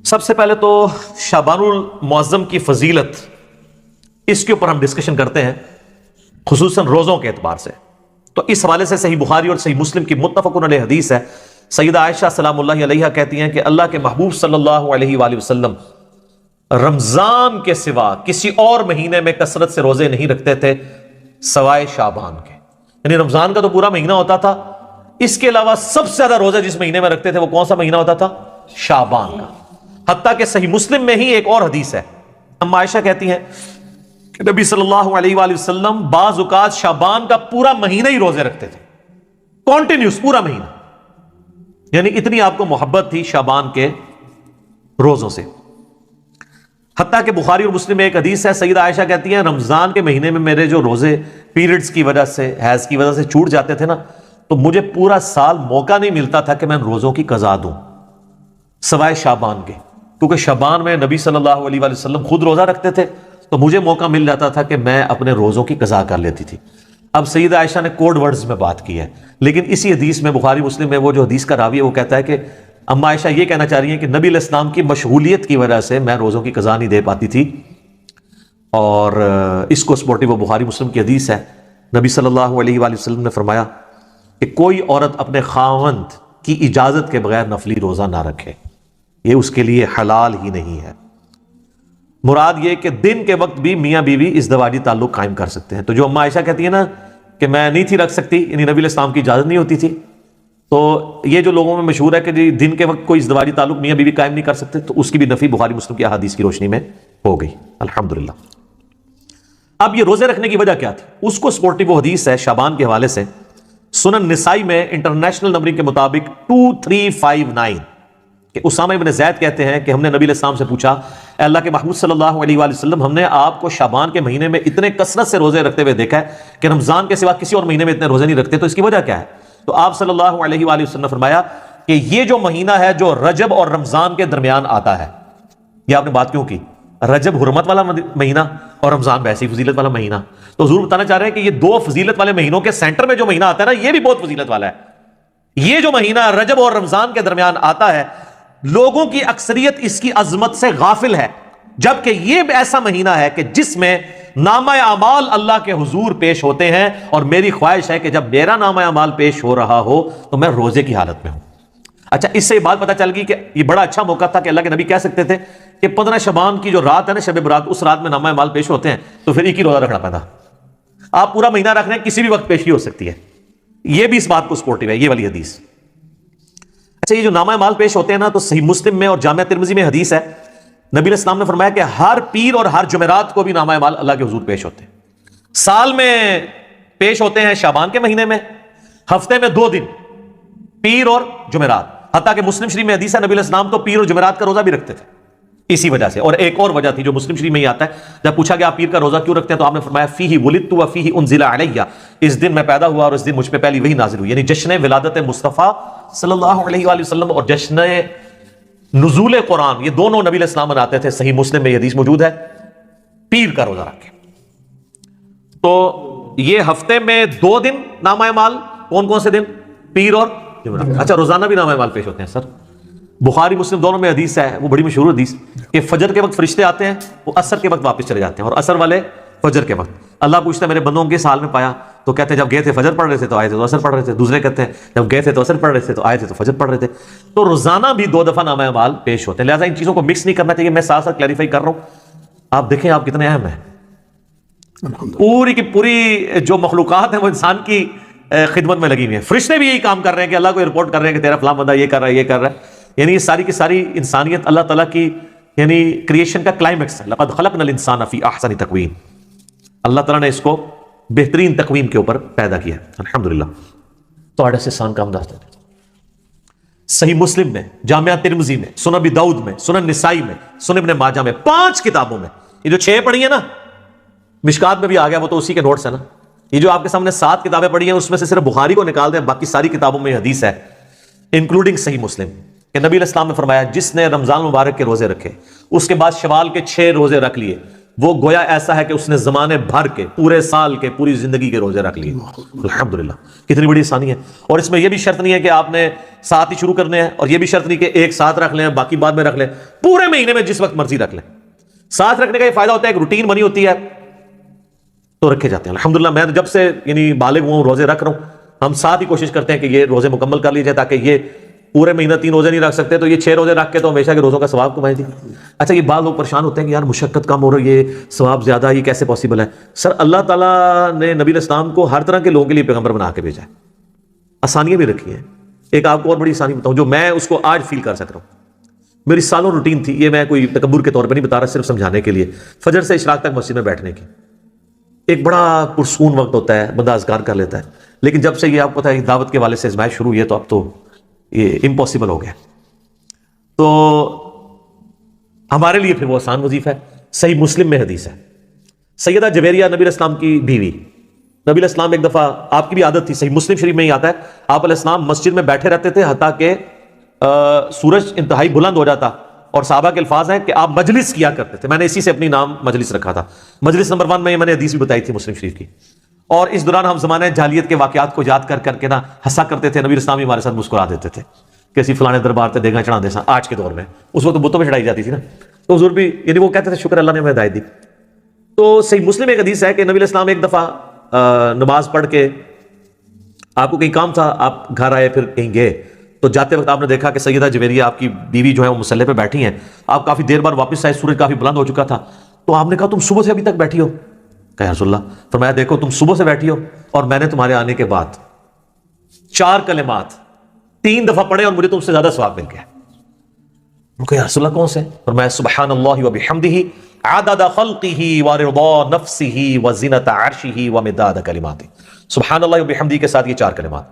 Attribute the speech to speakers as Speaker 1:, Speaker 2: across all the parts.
Speaker 1: سب سے پہلے تو شعبان المعظم کی فضیلت، اس کے اوپر ہم ڈسکشن کرتے ہیں خصوصاً روزوں کے اعتبار سے. تو اس حوالے سے صحیح بخاری اور صحیح مسلم کی متفق علیہ حدیث ہے. سیدہ عائشہ سلام اللہ علیہا کہتی ہیں کہ اللہ کے محبوب صلی اللہ علیہ وآلہ وسلم رمضان کے سوا کسی اور مہینے میں کثرت سے روزے نہیں رکھتے تھے سوائے شعبان کے. یعنی رمضان کا تو پورا مہینہ ہوتا تھا، اس کے علاوہ سب سے زیادہ روزے جس مہینے میں رکھتے تھے وہ کون سا مہینہ ہوتا تھا؟ شعبان کا. حتیٰ کہ صحیح مسلم میں ہی ایک اور حدیث ہے، اما عائشہ کہتی ہیں کہ نبی صلی اللہ علیہ وآلہ وسلم بعض اوقات شعبان کا پورا مہینہ ہی روزے رکھتے تھے، کنٹینیوس پورا مہینہ. یعنی اتنی آپ کو محبت تھی شعبان کے روزوں سے. حتیٰ کہ بخاری اور مسلم میں ایک حدیث ہے، سیدہ عائشہ کہتی ہیں رمضان کے مہینے میں میرے جو روزے پیریڈز کی وجہ سے، حیض کی وجہ سے چھوٹ جاتے تھے نا، تو مجھے پورا سال موقع نہیں ملتا تھا کہ میں روزوں کی قضا دوں سوائے شعبان کے، کیونکہ شعبان میں نبی صلی اللہ علیہ وآلہ وسلم خود روزہ رکھتے تھے تو مجھے موقع مل جاتا تھا کہ میں اپنے روزوں کی قضا کر لیتی تھی. اب سیدہ عائشہ نے کوڈ ورڈز میں بات کی ہے، لیکن اسی حدیث میں بخاری مسلم میں وہ جو حدیث کا راوی ہے وہ کہتا ہے کہ اما عائشہ یہ کہنا چاہ رہی ہیں کہ نبی علیہ السلام کی مشغولیت کی وجہ سے میں روزوں کی قضا نہیں دے پاتی تھی. اور اس کو سپورٹی وہ بخاری مسلم کی حدیث ہے. نبی صلی اللہ علیہ وآلہ وسلم نے فرمایا کہ کوئی عورت اپنے خاوند کی اجازت کے بغیر نفلی روزہ نہ رکھے، یہ اس کے لیے حلال ہی نہیں ہے. مراد یہ کہ دن کے وقت بھی میاں بیوی ازدواجی تعلق قائم کر سکتے ہیں. تو جو اما عائشہ کہتی ہے نا کہ میں نہیں تھی رکھ سکتی، یعنی نبی علیہ السلام کی اجازت نہیں ہوتی تھی، تو یہ جو لوگوں میں مشہور ہے کہ جی دن کے وقت کوئی ازدواجی تعلق میاں بیوی قائم نہیں کر سکتے، تو اس کی بھی نفی بخاری مسلم کی احادیث کی روشنی میں ہو گئی الحمدللہ. اب یہ روزے رکھنے کی وجہ کیا تھی؟ اس کو سپورٹی وہ حدیث ہے شعبان کے حوالے سے، سنن نسائی میں انٹرنیشنل نمبرنگ کے مطابق 2359 کہ اسامہ بن زید کہتے ہیں کہ ہم نے نبی علیہ السلام سے پوچھا اے اللہ کے محبوب صلی اللہ علیہ وآلہ وسلم، ہم نے آپ کو شعبان کے مہینے میں اتنے کثرت سے روزے رکھتے ہوئے دیکھا ہے کہ رمضان کے سوا کسی اور مہینے میں اتنے روزے نہیں رکھتے، تو اس کی وجہ کیا ہے؟ تو آپ صلی اللہ علیہ وآلہ وسلم نے فرمایا کہ یہ جو مہینہ ہے جو رجب اور رمضان کے درمیان آتا ہے. یہ آپ نے بات کیوں کی؟ رجب حرمت والا مہینہ اور رمضان ویسی فضیلت والا مہینہ. تو حضور بتانا چاہ رہے ہیں کہ یہ دو فضیلت والے مہینوں کے سینٹر میں جو مہینہ آتا ہے نا، یہ بھی بہت فضیلت والا ہے. یہ جو مہینہ رجب اور رمضان کے درمیان آتا ہے، لوگوں کی اکثریت اس کی عظمت سے غافل ہے، جبکہ یہ ایسا مہینہ ہے کہ جس میں نامہ اعمال اللہ کے حضور پیش ہوتے ہیں، اور میری خواہش ہے کہ جب میرا نامہ اعمال پیش ہو رہا ہو تو میں روزے کی حالت میں ہوں. اچھا، اس سے یہ بات پتہ چل گئی کہ یہ بڑا اچھا موقع تھا کہ اللہ کے نبی کہہ سکتے تھے کہ 15 شعبان کی جو رات ہے نا، شب برات، اس رات میں نامہ اعمال پیش ہوتے ہیں، تو پھر ایک ہی روزہ رکھنا پڑتا. آپ پورا مہینہ رکھ رہے ہیں، کسی بھی وقت پیشی ہو سکتی ہے. یہ بھی اس بات کو سپورٹیو ہے، یہ والی حدیث. اچھا، یہ جو نامہ اعمال پیش ہوتے ہیں نا، تو صحیح مسلم میں اور جامعہ ترمذی میں حدیث ہے، نبی علیہ السلام نے فرمایا کہ ہر پیر اور ہر جمعرات کو بھی نامہ اعمال اللہ کے حضور پیش ہوتے ہیں. سال میں پیش ہوتے ہیں شعبان کے مہینے میں، ہفتے میں 2 دن پیر اور جمعرات. حتیٰ کہ مسلم شریف میں حدیث ہے نبی علیہ السلام تو پیر اور جمعرات کا روزہ بھی رکھتے تھے اسی وجہ سے. اور ایک اور وجہ تھی جو مسلم شریف میں ہی آتا ہے، جب پوچھا کہ آپ پیر کا روزہ کیوں رکھتے ہیں تو آپ نے فرمایا فیہ ولدت و فیہ انزل علیہ، اس دن میں پیدا ہوا اور اس دن مجھ پہ پہلی وحی نازل ہوئی. یعنی جشن ولادت مصطفیٰ صلی اللہ علیہ وآلہ وسلم اور جشن نزول قرآن، یہ دونوں نبی علیہ السلام مناتے تھے. صحیح مسلم میں یہ حدیث موجود ہے، پیر کا روزہ رکھے. تو یہ ہفتے میں 2 دن نامہ اعمال، کون کون سے دن؟ پیر اور جمعرات. اچھا، روزانہ بھی نامہ اعمال پیش ہوتے ہیں سر؟ بخاری مسلم دونوں میں حدیث ہے، وہ بڑی مشہور حدیث کہ فجر کے وقت فرشتے آتے ہیں، وہ عصر کے وقت واپس چلے جاتے ہیں، اور عصر والے فجر کے وقت. اللہ پوچھتا ہے میرے بندوں کے حال میں پایا؟ تو کہتے ہیں جب گئے تھے فجر پڑھ رہے تھے تو آئے تھے تو عصر پڑھ رہے تھے. دوسرے کہتے ہیں جب گئے تھے تو عصر پڑھ رہے تھے تو آئے تھے تو فجر پڑھ رہے تھے. تو روزانہ بھی 2 دفعہ نامہ اعمال پیش ہوتے ہیں، لہٰذا ان چیزوں کو مکس نہیں کرنا چاہیے. میں ساتھ ساتھ کلیریفائی کر رہا ہوں. آپ دیکھیں آپ کتنے اہم ہیں. پوری کی پوری جو مخلوقات ہیں وہ انسان کی خدمت میں لگی ہوئی ہیں. فرشتے بھی یہی کام کر رہے ہیں کہ اللہ کو رپورٹ کر رہے ہیں کہ تیرا فلاں بندہ یہ کر رہا ہے، یہ کر رہا ہے. یعنی یہ ساری کی ساری انسانیت اللہ تعالیٰ کی یعنی کریشن کا کلائمیکس ہے. لقد خلقنا الانسان فی احسن تقویم. اللہ تعالیٰ نے اس کو بہترین تقویم کے اوپر پیدا کیا ہے الحمدللہ. تو آڑے سے سان کام داشتے ہیں. صحیح مسلم میں، جامعہ ترمذی میں، سنن ابی داؤد میں، سنن نسائی میں، سنن ابن ماجہ میں، 5 کتابوں میں. یہ جو 6 پڑھی ہیں نا، مشکات میں بھی آ گیا، وہ تو اسی کے نوٹس ہیں نا. یہ جو آپ کے سامنے 7 کتابیں پڑھی ہیں، اس میں سے صرف بخاری کو نکال دیں، باقی ساری کتابوں میں حدیث ہے انکلوڈنگ صحیح مسلم کہ نبی علیہ السلام نے فرمایا جس نے رمضان مبارک کے روزے رکھے، اس کے بعد شوال کے 6 روزے رکھ لیے، وہ گویا ایسا ہے کہ اس نے زمانے بھر کے، پورے سال کے، پوری زندگی کے روزے رکھ لیے. الحمدللہ، کتنی بڑی آسانی ہے. اور اس میں یہ بھی شرط نہیں ہے کہ آپ نے ساتھ ہی شروع کرنے ہیں، اور یہ بھی شرط نہیں کہ ایک ساتھ رکھ لیں باقی بعد میں رکھ لیں. پورے مہینے میں جس وقت مرضی رکھ لیں. ساتھ رکھنے کا یہ فائدہ ہوتا ہے، ایک روٹین بنی ہوتی ہے تو رکھے جاتے ہیں. الحمدللہ میں جب سے یعنی بالغ ہوں، روزے رکھ رہا ہوں. ہم ساتھ ہی کوشش کرتے ہیں کہ یہ روزے مکمل کر لیجیے، تاکہ یہ پورے مہینہ 3 روزے نہیں رکھ سکتے تو یہ 6 روزے رکھ کے تو ہمیشہ کے روزوں کا ثواب کمائیں گے. اچھا، یہ بعض لوگ پریشان ہوتے ہیں کہ یار مشقت کم ہو رہی ہے، ثواب زیادہ، یہ کیسے پاسبل ہے؟ سر، اللہ تعالیٰ نے نبی علیہ السلام کو ہر طرح کے لوگوں کے لیے پیغمبر بنا کے بھیجا ہے، آسانیاں بھی رکھی ہیں. ایک آپ کو اور بڑی آسانی بتاؤں جو میں اس کو آج فیل کر سک رہا ہوں. میری سالوں روٹین تھی، یہ میں کوئی تکبر کے طور پہ نہیں بتا رہا، صرف سمجھانے کے لیے. فجر سے اشراق تک مسجد میں بیٹھنے کی ایک بڑا پرسکون وقت ہوتا ہے، بندہ اذکار کر لیتا ہے. لیکن جب سے یہ آپ کو پتہ ہے دعوت کے والے سے ازمائش شروع ہوئی ہے تو اب تو یہ امپاسبل ہو گیا. تو ہمارے لیے پھر وہ آسان وظیفہ ہے. صحیح مسلم میں حدیث ہے، سیدہ جویریہ نبی علیہ السلام کی بیوی، نبی علیہ السلام ایک دفعہ، آپ کی بھی عادت تھی، صحیح مسلم شریف میں ہی آتا ہے، آپ علیہ السلام مسجد میں بیٹھے رہتے تھے حتیٰ کہ سورج انتہائی بلند ہو جاتا، اور صحابہ کے الفاظ ہیں کہ آپ مجلس کیا کرتے تھے. میں نے اسی سے اپنی نام مجلس رکھا تھا. مجلس نمبر 1 میں نے حدیث بھی بتائی تھی مسلم شریف کی. اور اس دوران ہم زمانے جاہلیت کے واقعات کو یاد کر کر کے نا ہنسا کرتے تھے. نبی اسلام ہمارے ساتھ مسکرا دیتے تھے کہ اسی فلانے دربار تے دیگا چڑھا دے سا. آج کے دور میں اس وقت بتوں پہ چڑھائی جاتی تھی نا، تو حضور بھی یعنی وہ کہتے تھے شکر اللہ نے ہمیں ہدایت دی. تو صحیح مسلم ایک حدیث ہے کہ نبی علیہ السلام ایک دفعہ نماز پڑھ کے، آپ کو کہیں کام تھا، آپ گھر آئے پھر کہیں گئے، تو جاتے وقت آپ نے دیکھا کہ سیدہ جویریہ آپ کی بیوی جو ہے وہ مصلی پہ بیٹھی ہیں. آپ کافی دیر بعد واپس آئے، سورج کافی بلند ہو چکا تھا. تو آپ نے کہا تم صبح سے ابھی تک بیٹھی ہو؟ کہا یا رسول اللہ. فرمایا دیکھو تم صبح سے بیٹھی ہو اور میں نے تمہارے آنے کے بعد 4 کلمات 3 دفعہ پڑھے اور مجھے تم سے زیادہ ثواب مل گیا. کہا یا رسول اللہ کون سے؟ فرمایا سبحان اللہ وبحمدہ عدد خلقہ ورضا نفسہ وزنۃ عرشہ ومداد کلماتہ. سبحان اللہ وبحمدہ کے ساتھ یہ 4 کلمات،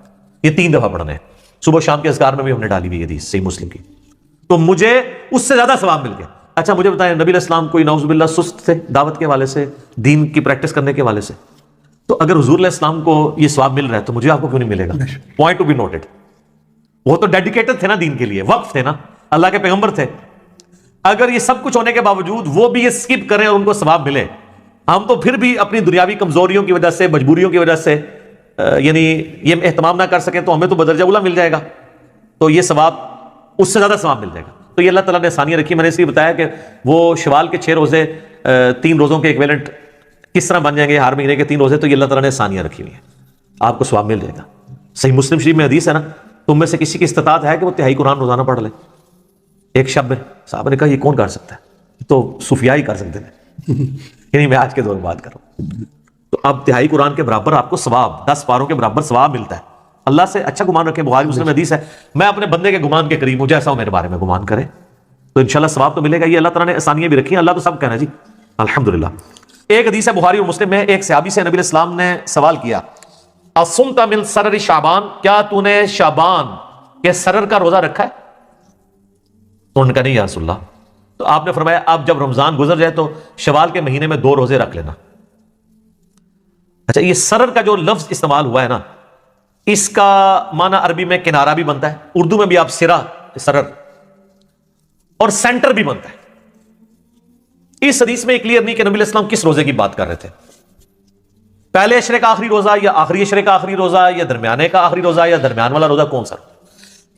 Speaker 1: یہ 3 دفعہ پڑھنے ہیں. صبح شام کے اذکار میں بھی ہم نے ڈالی ہوئی حدیث صحیح مسلم کی. تو مجھے اس سے زیادہ ثواب مل گیا. اچھا مجھے بتائیں، نبی علیہ السلام کوئی نعوذ باللہ سست تھے دعوت کے والے سے، دین کی پریکٹس کرنے کے والے سے؟ تو اگر حضور علیہ السلام کو یہ ثواب مل رہا ہے تو مجھے آپ کو کیوں نہیں ملے گا؟ Point to be noted. وہ تو ڈیڈیکیٹڈ تھے نا دین کے لیے، وقف تھے نا، اللہ کے پیغمبر تھے. اگر یہ سب کچھ ہونے کے باوجود وہ بھی یہ سکپ کریں اور ان کو ثواب ملے، ہم تو پھر بھی اپنی دنیاوی کمزوریوں کی وجہ سے، مجبوریوں کی وجہ سے یعنی یہ اہتمام نہ کر سکیں تو ہمیں تو بدرجہ اولیٰ مل جائے گا، تو یہ ثواب اس سے زیادہ ثواب مل جائے گا. تو یہ اللہ تعالیٰ نے آسانیاں رکھی. میں نے اس لیے بتایا کہ وہ شوال کے 6 روزے 3 روزوں کے ایکویلنٹ کس طرح بن جائیں گے، ہر مہینے کے 3 روزے، تو یہ اللہ تعالیٰ نے آسانیاں رکھی ہوئی ہیں، آپ کو ثواب مل جائے گا. صحیح مسلم شریف میں حدیث ہے نا، تم میں سے کسی کی استطاعت ہے کہ وہ تہائی قرآن روزانہ پڑھ لے ایک شب میں؟ صحابہ نے کہا یہ کون کر سکتا ہے؟ تو صوفیاء ہی کر سکتے ہیں. یعنی میں آج کے دور میں بات کر رہا ہوں. تو اب تہائی قرآن کے برابر آپ کو ثواب، 10 پاروں کے برابر ثواب ملتا ہے. اللہ سے اچھا گمان رکھے. بخاری مسلم میں حدیث ہے، میں اپنے بندے کے گمان کے قریب ہوں، جیسا وہ میرے بارے میں گمان کرے تو انشاءاللہ ثواب تو ملے گا. یہ اللہ تعالیٰ نے آسانیاں بھی رکھی ہیں. اللہ تو سب کہنا جی الحمدللہ. ایک حدیث ہے بخاری اور مسلم میں، ایک صحابی سے نبی علیہ السلام نے سوال کیا، اصمت من سرر شعبان، کیا تو نے شعبان کے سرر کا روزہ رکھا ہے؟ تو انہوں نے کہا نہیں یا رسول اللہ. تو آپ نے فرمایا اب جب رمضان گزر جائے تو شوال کے مہینے میں 2 روزے رکھ لینا. اچھا، یہ سرر کا جو لفظ استعمال ہوا ہے نا، اس کا معنی عربی میں کنارہ بھی بنتا ہے، اردو میں بھی آپ سرا، سرر، اور سینٹر بھی بنتا ہے. اس حدیث میں کلیئر نہیں کہ نبی علیہ السلام کس روزے کی بات کر رہے تھے، پہلے اشرے کا آخری روزہ یا آخری اشرے کا آخری روزہ یا درمیانے کا آخری روزہ یا درمیان والا روزہ، کون سا؟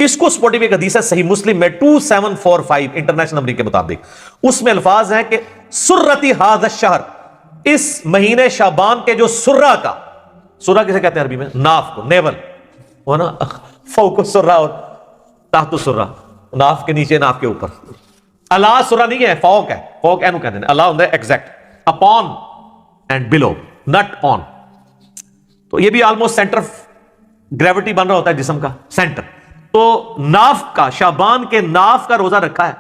Speaker 1: اس کو سپورٹیو ایک حدیث ہے صحیح مسلم میں 2745 انٹرنیشنل نمبر کے مطابق. اس میں الفاظ ہیں کہ سرتی ھذا الشہر، اس مہینے شعبان کے جو سرہ کا، سرہ کسے کہتے ہیں عربی میں؟ ناف کو، نیول وہ نا، فوق السرہ اور تحت السرہ، ناف کے نیچے ناف کے اوپر. اللہ سرہ نہیں ہے، فوق ہے، فوق اینو کہتے ہیں. اللہ ہوتا ہے ایگزیکٹ، اپون اینڈ بلو، نٹ آن. تو یہ بھی آلموسٹ سینٹر آف گریوٹی بن رہا ہوتا ہے جسم کا، سینٹر. تو ناف کا، شعبان کے ناف کا روزہ رکھا ہے.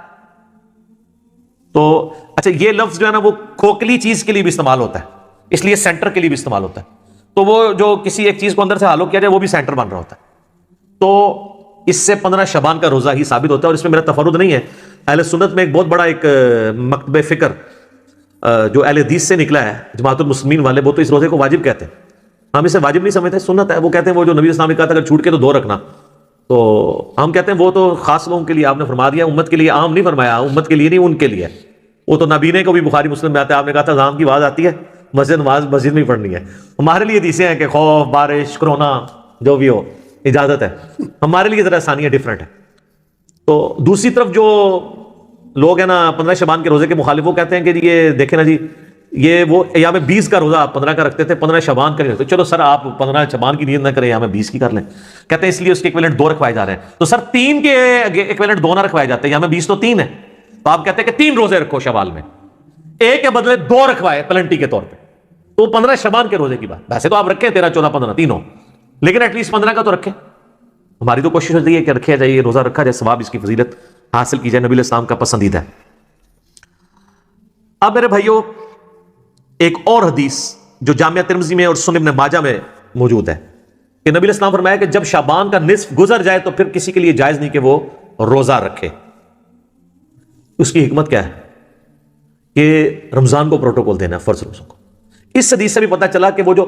Speaker 1: تو اچھا یہ لفظ جو ہے نا وہ کھوکھلی چیز کے لیے بھی استعمال ہوتا ہے، اس لیے سینٹر کے لیے بھی استعمال ہوتا ہے. تو وہ جو کسی ایک چیز کو اندر سے ہالو کیا جائے وہ بھی سینٹر بن رہا ہوتا ہے. تو اس سے 15 شعبان کا روزہ ہی ثابت ہوتا ہے. اور اس میں میرا تفرد نہیں ہے، اہل سنت میں ایک بہت بڑا ایک مکتب فکر جو اہل حدیث سے نکلا ہے، جماعت المسلمین والے، وہ تو اس روزے کو واجب کہتے ہیں. ہم اسے واجب نہیں سمجھتے، سنت ہے. وہ کہتے ہیں وہ جو نبی اسلام نے کہا تھا اگر چھوٹ کے تو 2 رکھنا، تو ہم کہتے ہیں وہ تو خاص لوگوں کے لیے آپ نے فرما دیا، امت کے لیے عام نہیں فرمایا، امت کے لیے نہیں، ان کے لیے. وہ تو نابینے کو بھی بخاری مسلم میں آتا ہے. آپ نے کہا تھا اذان کی آواز آتی ہے نماز مسجد میں ہی پڑھنی ہے. ہمارے لیے حدیثیں ہیں کہ خوف، بارش، کرونا جو بھی ہو اجازت ہے. ہمارے لیے ذرا آسانیاں ڈفرینٹ ہے. تو دوسری طرف جو لوگ ہیں نا 15 شعبان کے روزے کے مخالف، وہ کہتے ہیں کہ یہ دیکھیں نا جی، یہ وہ ایام 20 کا روزہ آپ 15 کا رکھتے تھے، 15 شعبان کا رکھتے. چلو سر آپ 15 شعبان کی نیت نہ کریں، ایام 20 کی کر لیں. کہتے ہیں اس لیے اس کے ایکویلنٹ 2 رکھوائے جا رہے ہیں. تو سر 3 کے ایکویلنٹ 2 نہ رکھوائے جاتے ہیں، ایام 20 تو 3 ہے. تو آپ کہتے ہیں کہ 3 روزے رکھو شوال میں، ایک کے بدلے 2 رکھوائے پلنٹی کے طور پہ. تو 15 شعبان کے روزے کی بات. ویسے تو آپ رکھیں 13، 14، 15 تینوں، لیکن ایٹ لیسٹ 15 کا تو رکھیں. ہماری تو کوشش ہوتی ہے کہ رکھا جائے، یہ روزہ رکھا جائے، ثواب اس کی فضیلت حاصل کی جائے، نبی علیہ السلام کا پسندیدہ ہے. اب میرے بھائیوں ایک اور حدیث جو جامعہ ترمذی میں اور سنن ابن ماجہ میں موجود ہے کہ نبی علیہ السلام فرمایا کہ جب شعبان کا نصف گزر جائے تو پھر کسی کے لیے جائز نہیں کہ وہ روزہ رکھے. اس کی حکمت کیا ہے کہ رمضان کو پروٹوکول دینا ہے، فرض روزوں کو. اس حدیث سے بھی پتہ چلا کہ وہ جو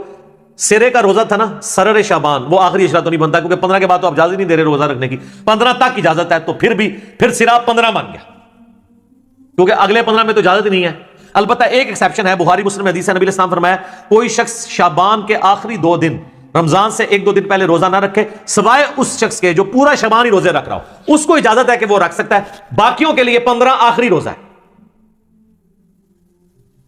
Speaker 1: سرے کا روزہ تھا نا، سرر شعبان، وہ آخری اشرا تو نہیں بنتا، کیونکہ 15 کے بعد تو آپ اجازت نہیں دے رہے روزہ رکھنے کی. 15 تک اجازت ہے، تو پھر سرا 15 مان گیا، کیونکہ اگلے 15 میں تو اجازت نہیں ہے. البتہ ایک ایکسیپشن ہے، بخاری مسلم حدیث ہے، نبی علیہ السلام فرمایا کوئی شخص شعبان کے آخری 2 دن رمضان سے 1-2 دن پہلے روزہ نہ رکھے سوائے اس شخص کے جو پورا شعبان ہی روزے رکھ رہا ہو. اس کو اجازت ہے کہ وہ رکھ سکتا ہے. باقیوں کے لیے 15 آخری روزہ ہے،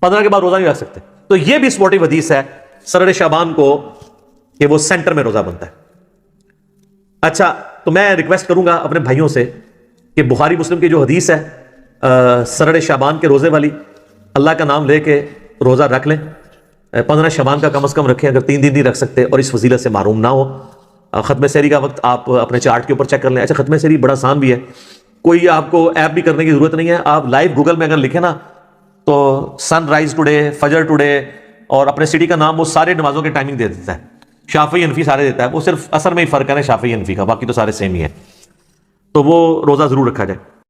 Speaker 1: 15 کے بعد روزہ نہیں رکھ سکتے. تو یہ بھی سپورٹیو حدیث ہے سرر شعبان کو کہ وہ سینٹر میں روزہ بنتا ہے. اچھا، تو میں ریکویسٹ کروں گا اپنے بھائیوں سے کہ بخاری مسلم کی جو حدیث ہے سرر شعبان کے روزے والی، اللہ کا نام لے کے روزہ رکھ لیں. 15 شعبان کا کم از کم رکھیں اگر 3 دن نہیں رکھ سکتے اور اس فضیلت سے محروم نہ ہو. ختم سحری کا وقت آپ اپنے چارٹ کے اوپر چیک کر لیں. اچھا، ختم سحری بڑا آسان بھی ہے، کوئی آپ کو ایپ بھی کرنے کی ضرورت نہیں ہے. آپ لائیو گوگل میں اگر لکھیں نا تو سن رائز ٹوڈے، فجر ٹوڈے اور اپنے سٹی کا نام، وہ سارے نمازوں کے ٹائمنگ دے دیتا ہے. شافعی حنفی سارے دیتا ہے، وہ صرف اثر میں ہی فرق ہے نا شافعی حنفی کا، باقی تو سارے سیم ہی ہیں. تو وہ روزہ ضرور رکھا جائے.